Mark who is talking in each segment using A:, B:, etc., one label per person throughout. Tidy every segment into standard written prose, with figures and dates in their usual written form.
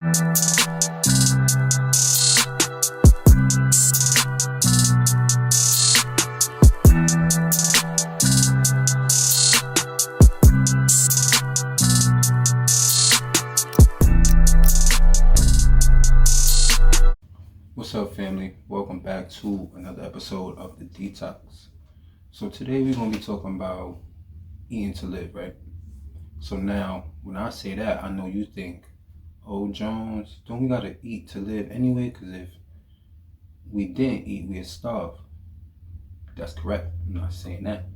A: What's up, family? Welcome back to another episode of The Detox. So today we're going to be talking about eating to live, right? So now, when I say that, I know you think, oh, Jones, don't we got to eat to live anyway? Because if we didn't eat, we'd starve. That's correct. I'm not saying that.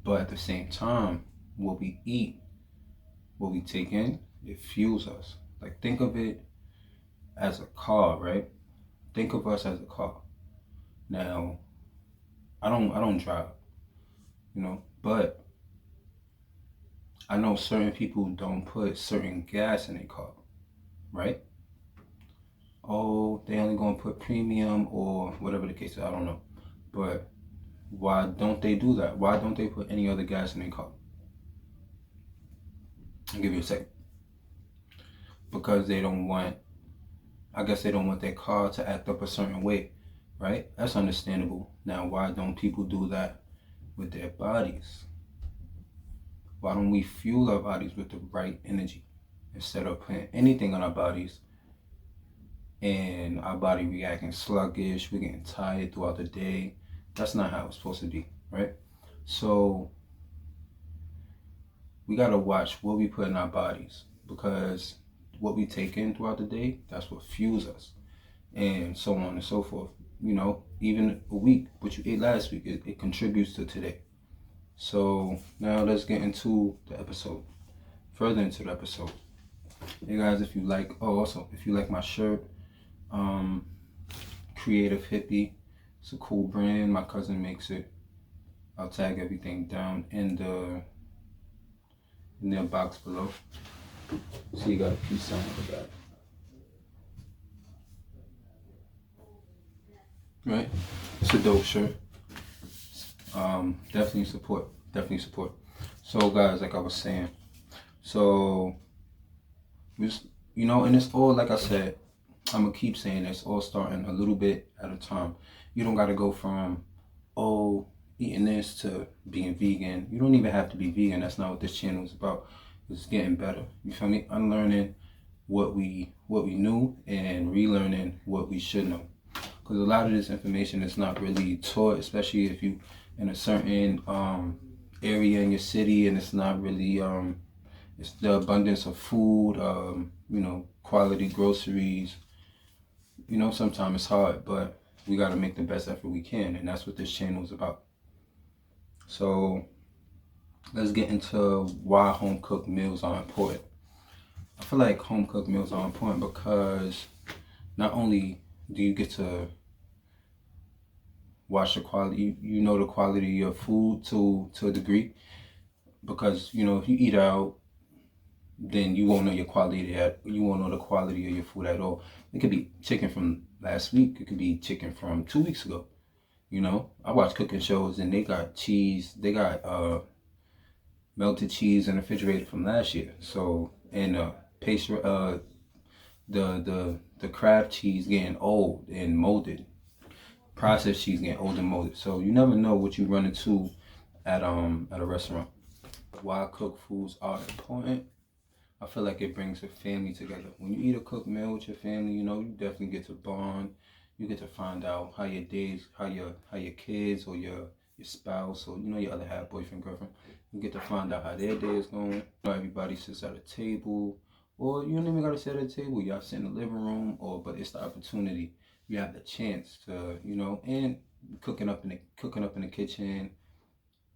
A: But at the same time, what we eat, what we take in, it fuels us. Like, think of it as a car, right? Think of us as a car. Now, I don't drive, but I know certain people don't put certain gas in their car, right? Oh, they only gonna put premium or whatever the case is, I don't know. But why don't they do that? Why don't they put any other gas in their car? I'll give you a second. Because I guess they don't want their car to act up a certain way, right? That's understandable. Now, why don't people do that with their bodies? Why don't we fuel our bodies with the right energy instead of putting anything on our bodies and our body reacting sluggish, we're getting tired throughout the day? That's not how it's supposed to be, right? So we got to watch what we put in our bodies, because what we take in throughout the day, that's what fuels us, and so on and so forth. Even a week, what you ate last week, it contributes to today. So now let's get into the episode, further into the episode. Hey guys, if you like my shirt, Creative Hippie, it's a cool brand. My cousin makes it. I'll tag everything down in the box below. So you got a peace sign on the back. Right? It's a dope shirt. Definitely support. Definitely support. So guys, like I was saying, so and it's all, like I said, I'm gonna keep saying it's all starting a little bit at a time. You don't gotta go from eating this to being vegan. You don't even have to be vegan. That's not what this channel is about. It's getting better. You feel me? Unlearning what we knew and relearning what we should know. Because a lot of this information is not really taught, especially if you in a certain area in your city, and it's not really it's the abundance of food, quality groceries. Sometimes it's hard, but we got to make the best effort we can, and that's what this channel is about. So let's get into why home cooked meals are important. I feel like home cooked meals are important because not only do you get to watch the quality, the quality of your food to a degree, because if you eat out, then you won't know your quality you won't know the quality of your food at all. It could be chicken from last week, it could be chicken from 2 weeks ago. I watch cooking shows and they got cheese, they got melted cheese in the refrigerator from last year. So, and pastry, the Kraft cheese getting old and molded, processed cheese getting old and molded. So you never know what you run into at a restaurant. Why cooked foods are important? I feel like it brings a family together. When you eat a cooked meal with your family, you definitely get to bond. You get to find out how your days, how your kids or your spouse or your other half, boyfriend, girlfriend, you get to find out how their day is going. Everybody sits at a table, or you don't even gotta sit at a table. Y'all sit in the living room, but it's the opportunity. You have the chance to, and cooking up in the kitchen.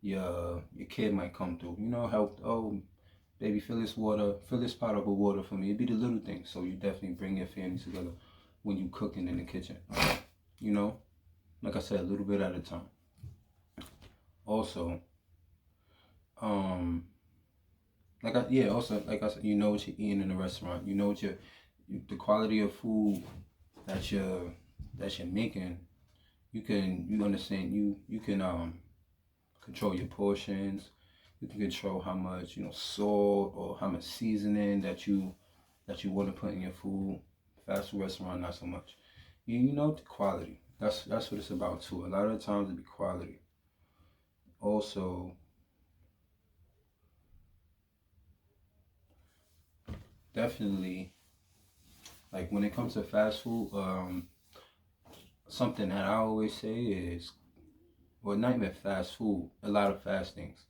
A: Your kid might come through, help. Oh, baby, fill this pot up with water for me. It'd be the little things. So you definitely bring your family together when you cooking in the kitchen. Like I said, a little bit at a time. Also, like I said, you know what you're eating in a restaurant. You know what the quality of food that you're making. You understand. You can control your portions. You can control how much salt or how much seasoning that you that you want to put in your food. Fast food restaurant, not so much. You know the quality. That's what it's about too. A lot of the times it be quality. Also, definitely, like when it comes to fast food, something that I always say is, well, not even fast food. A lot of fast things.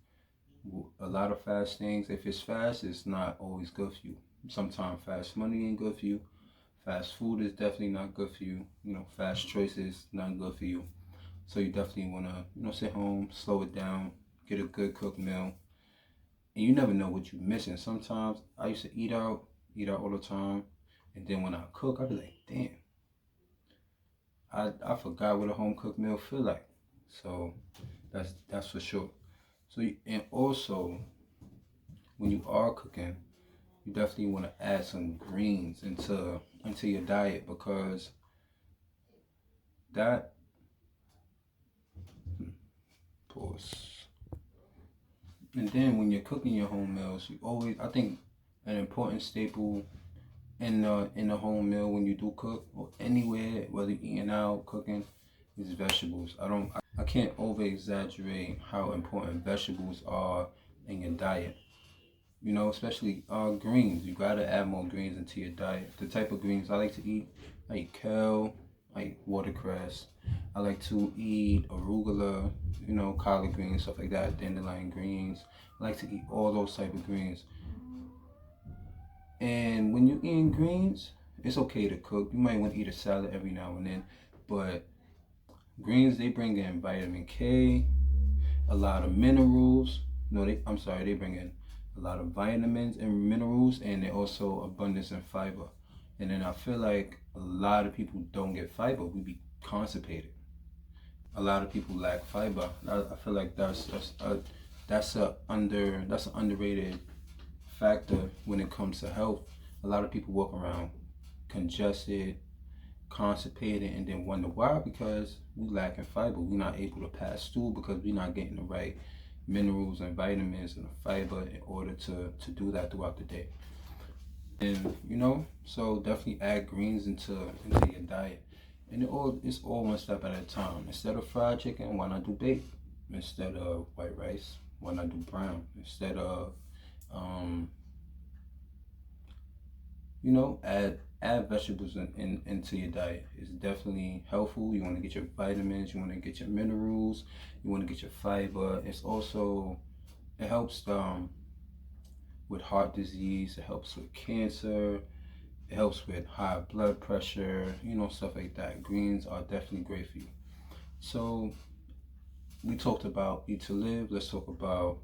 A: A lot of fast things. If it's fast, it's not always good for you. Sometimes fast money ain't good for you. Fast food is definitely not good for you. You know, fast choices not good for you. So you definitely wanna, sit home, slow it down, get a good cooked meal. And you never know what you're missing. Sometimes I used to eat out all the time, and then when I cook, I be like, damn, I forgot what a home cooked meal feel like. So that's for sure. So and also when you are cooking, you definitely want to add some greens into your diet because that pause. And then when you're cooking your home meals, you always I think an important staple in the home meal when you do cook or anywhere, whether you're eating out, cooking, is vegetables. I can't over exaggerate how important vegetables are in your diet. You know, especially greens. You gotta add more greens into your diet. The type of greens I like to eat, I eat kale, I eat watercress. I like to eat arugula, collard greens, stuff like that, dandelion greens. I like to eat all those type of greens. And when you're eating greens, it's okay to cook. You might want to eat a salad every now and then, but greens they bring in vitamin K, a lot of minerals. No, they bring in a lot of vitamins and minerals, and they also abundance in fiber. And then I feel like a lot of people don't get fiber. We be constipated. A lot of people lack fiber. I feel like that's an underrated factor when it comes to health. A lot of people walk around congested, constipated, and then wonder why, because we lack in fiber. We're not able to pass stool because we're not getting the right minerals and vitamins and the fiber in order to do that throughout the day. And so definitely add greens into your diet. And it's all one step at a time. Instead of fried chicken, why not do baked? Instead of white rice, why not do brown? Instead of add vegetables into your diet. It's definitely helpful. You want to get your vitamins, you want to get your minerals, you want to get your fiber. It helps with heart disease, it helps with cancer, it helps with high blood pressure, stuff like that. Greens are definitely great for you. So we talked about eat to live. Let's talk about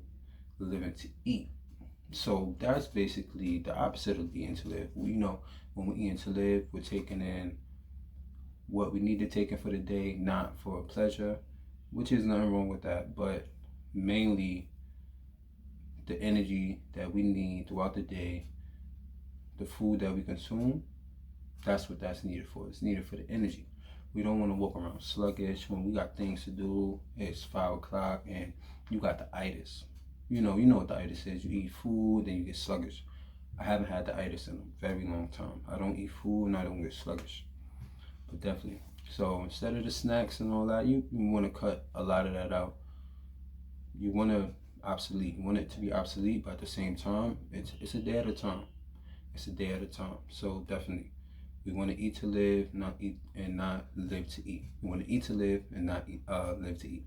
A: living to eat. So that's basically the opposite of eating to live. When we're eating to live, we're taking in what we need to take in for the day, not for pleasure, which is nothing wrong with that, but mainly the energy that we need throughout the day, the food that we consume, that's what that's needed for. It's needed for the energy. We don't want to walk around sluggish when we got things to do. It's 5 o'clock and you got the itis. You know what the itis is. You eat food, then you get sluggish. I haven't had the itis in a very long time. I don't eat food and I don't get sluggish. But definitely. So instead of the snacks and all that, you want to cut a lot of that out. You want to obsolete. You want it to be obsolete, but at the same time, it's a day at a time. It's a day at a time. So definitely, we want to eat to live, not eat and not live to eat. We want to eat to live and not live to eat.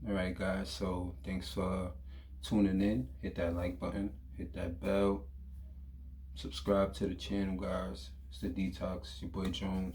A: All right, guys. So thanks for tuning in. Hit that like button. Hit that bell. Subscribe to the channel, guys. It's the Detox. Your boy Jones.